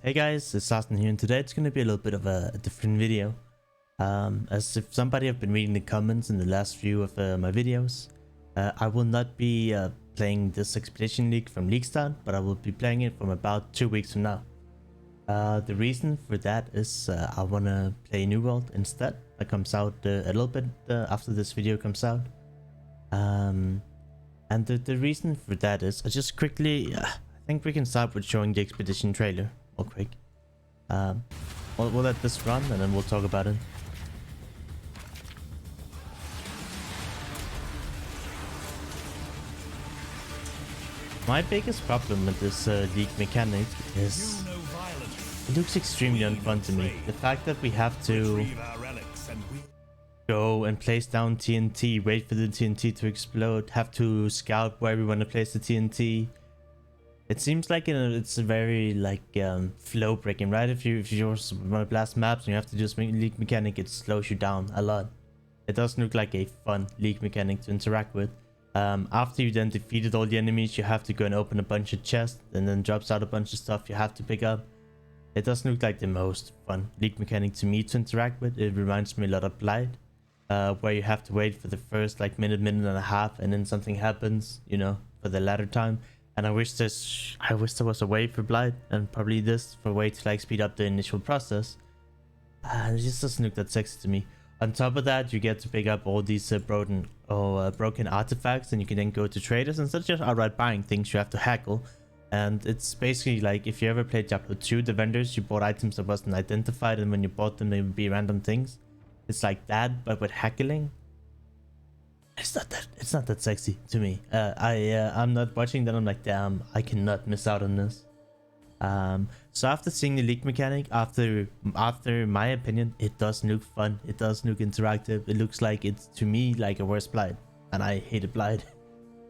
Hey guys, it's Austin here, and today it's going to be a little bit of a different video. As if somebody have been reading the comments in the last few of my videos, I will not be playing this Expedition League from League Start, but I will be playing it from about 2 weeks from now. The reason for that is I want to play New World instead. That comes out a little bit after this video comes out. And the reason for that is I just quickly, I think we can start with showing the Expedition trailer real quick. We'll let this run and then we'll talk about it. My biggest problem with this league mechanic is it looks extremely unfun to me. The fact that we have to go and place down TNT, wait for the TNT to explode, have to scout where we want to place the TNT. It seems like it's a very like flow breaking, right? If you want to blast maps and you have to do this league mechanic, it slows you down a lot. It doesn't look like a fun league mechanic to interact with. After you then defeated all the enemies, you have to go and open a bunch of chests, and then drops out a bunch of stuff you have to pick up. It doesn't look like the most fun league mechanic to me to interact with. It reminds me a lot of Blight, where you have to wait for the first like minute and a half, and then something happens, you know, for the latter time. And I wish there was a way for Blight, and probably this for a way to like speed up the initial process. It just doesn't look that sexy to me. On top of that, you get to pick up all these broken artifacts, and you can then go to traders instead of just outright buying things. You have to haggle, and it's basically like if you ever played Diablo 2, the vendors, you bought items that wasn't identified, and when you bought them, they would be random things. It's like that, but with haggling. It's not that sexy to me. I'm not watching that. I'm like, damn, I cannot miss out on this. So after seeing the league mechanic, after my opinion, it does look fun. It does look interactive. It looks like it's, to me, like a worse Blight, and I hated Blight.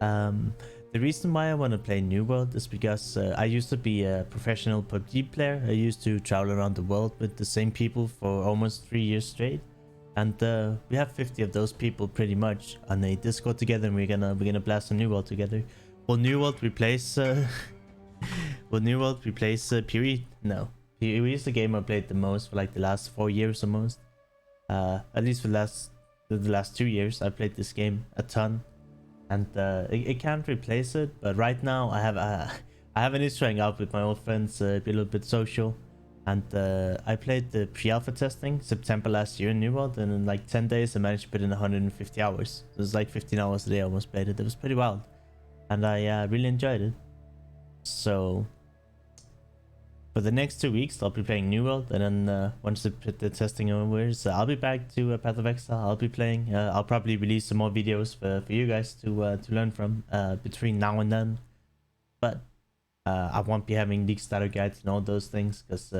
The reason why I want to play New World is because I used to be a professional PUBG player. I used to travel around the world with the same people for almost 3 years straight. And we have 50 of those people pretty much on a Discord together, and we're gonna blast some New World together. Will New World replace will New World replace PoE? No. PoE is the game I played the most for like the last 4 years almost. At least for the last 2 years I played this game a ton, and it can't replace it. But right now I have an issue hanging out with my old friends, be a little bit social. And I played the pre-alpha testing September last year in New World, and in like 10 days I managed to put in 150 hours. It was like 15 hours a day I almost played it. It was pretty wild, and I really enjoyed it. So for the next 2 weeks I'll be playing New World, and then once the testing over, I'll be back to Path of Exile. I'll be playing. I'll probably release some more videos for you guys to learn from between now and then. But I won't be having league starter guides and all those things, because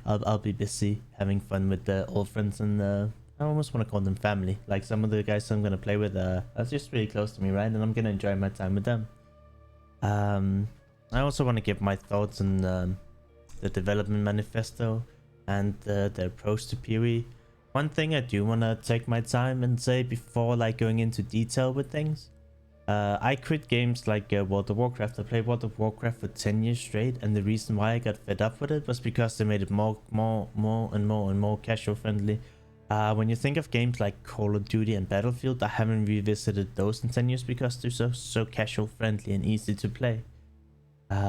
I'll be busy having fun with the old friends, and I almost want to call them family. Like some of the guys I'm gonna play with are just really close to me, right? And I'm gonna enjoy my time with them. I also want to give my thoughts on the development manifesto and the approach to PoE. One thing I do want to take my time and say before like going into detail with things. I quit games like World of Warcraft. I played World of Warcraft for 10 years straight, and the reason why I got fed up with it was because they made it more casual friendly. When you think of games like Call of Duty and Battlefield, I haven't revisited those in 10 years because they're so casual friendly and easy to play.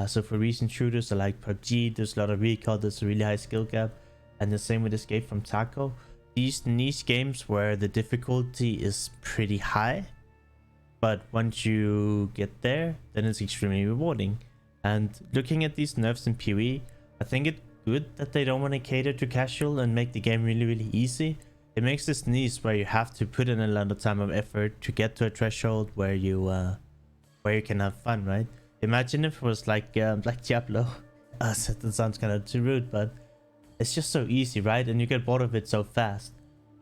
So for recent shooters, I like PUBG. There's a lot of recall. There's a really high skill gap, and the same with Escape from Tarkov. These niche games where the difficulty is pretty high, but once you get there, then it's extremely rewarding. And looking at these nerfs in PoE, I think it's good that they don't want to cater to casual and make the game really easy. It makes this niche where you have to put in a lot of time and effort to get to a threshold where you can have fun, right? Imagine if it was like Diablo. That sounds kind of too rude, but it's just so easy, right? And you get bored of it so fast.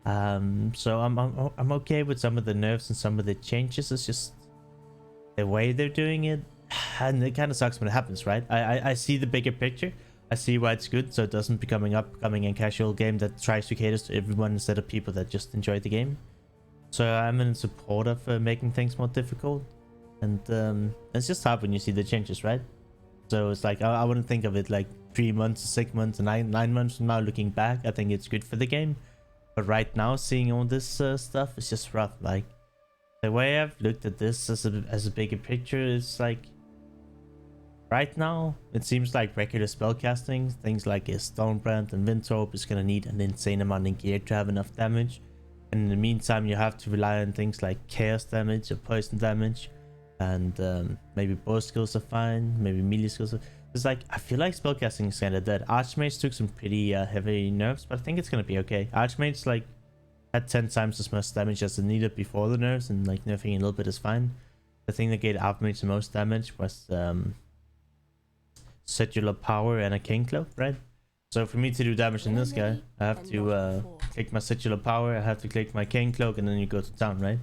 So I'm okay with some of the nerfs and some of the changes. It's just the way they're doing it, and it kind of sucks when it happens, right? I see the bigger picture. I see why it's good, so it doesn't becoming a casual game that tries to cater to everyone instead of people that just enjoy the game. So I'm in support of making things more difficult, and it's just hard when you see the changes, right? So it's like I wouldn't think of it like 3 months, 6 months, 9 months from now looking back. I think it's good for the game. But right now, seeing all this stuff is just rough. Like, the way I've looked at this as a bigger picture is like, right now, it seems like regular spellcasting, things like a Stonebrand and Windtorp is gonna need an insane amount of gear to have enough damage. And in the meantime, you have to rely on things like chaos damage or poison damage. And maybe bow skills are fine, maybe melee skills are... It's like, I feel like spellcasting is kind of dead. Archmage took some pretty heavy nerfs, but I think it's gonna be okay. Archmage like had 10 times as much damage as it needed before the nerfs, and like nerfing a little bit is fine. The thing that gave Archmage the most damage was Sedular Power and a King Cloak, right? So for me to do damage in this guy, I have to click my Sedular Power, I have to click my King Cloak, and then you go to town, right?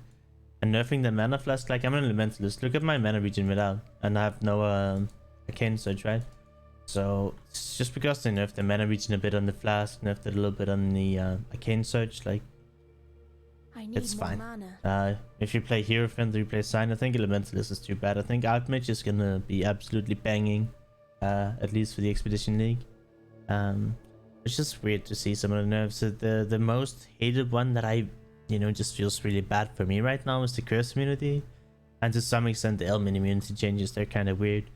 And nerfing the mana flask, like I'm an elementalist. Look at my mana regen without, and I have no arcane surge, right? So it's just because they nerfed the mana regen a bit on the flask, nerfed it a little bit on the arcane surge, like it's fine. If you play Hierophant or you play Sign, I think elementalist is too bad. I think Archmage is gonna be absolutely banging, at least for the Expedition League. It's just weird to see some of the nerfs. The most hated one that I, you know, just feels really bad for me right now is the Curse immunity, and to some extent the Elmin immunity changes. They're kind of weird.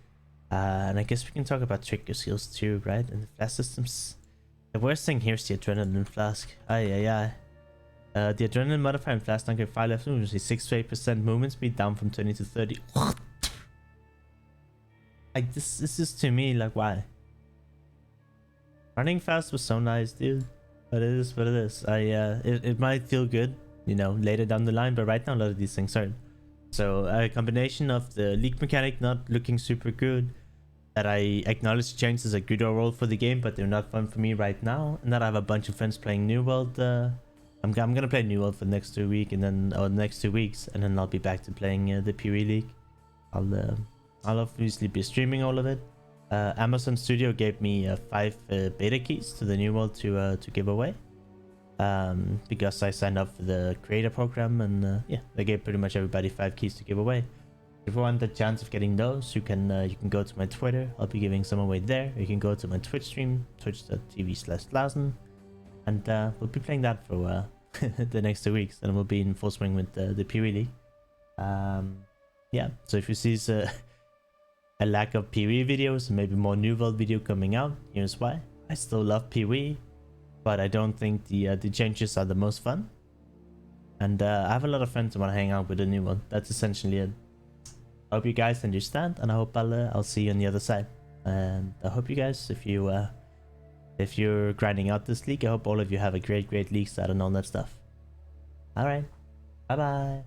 And I guess we can talk about trigger skills too, right? And the flask systems. The worst thing here is the Adrenaline Flask. The Adrenaline modifier in Flask Dunker 5 left moves is 6 to 8% movement speed down from 20 to 30. Like this is to me like, why? Running fast was so nice, dude. But it is what it is. It might feel good, you know, later down the line, but right now a lot of these things aren't. So a combination of the leak mechanic not looking super good, that I acknowledge the changes are good overall for the game, but they're not fun for me right now, and that I have a bunch of friends playing New World. I'm gonna play New World for the next 2 weeks, and then next 2 weeks, and then I'll be back to playing the PoE League. I'll obviously be streaming all of it. Amazon Studio gave me 5 beta keys to the New World to give away, because I signed up for the creator program, and yeah, they gave pretty much everybody 5 keys to give away. If you want the chance of getting those, you can go to my Twitter. I'll be giving some away there. You can go to my Twitch stream, twitch.tv/Larsen, and we'll be playing that for the next 2 weeks, and we'll be in full swing with the PoE League. Yeah, so if you see a lack of PoE videos and maybe more New World video coming out, here's why. I still love PoE, but I don't think the changes are the most fun. And I have a lot of friends who want to hang out with the New World. That's essentially it. I hope you guys understand, and I hope I'll see you on the other side. And I hope you guys, if you're grinding out this league, I hope all of you have a great league start and all that stuff. Alright, bye bye.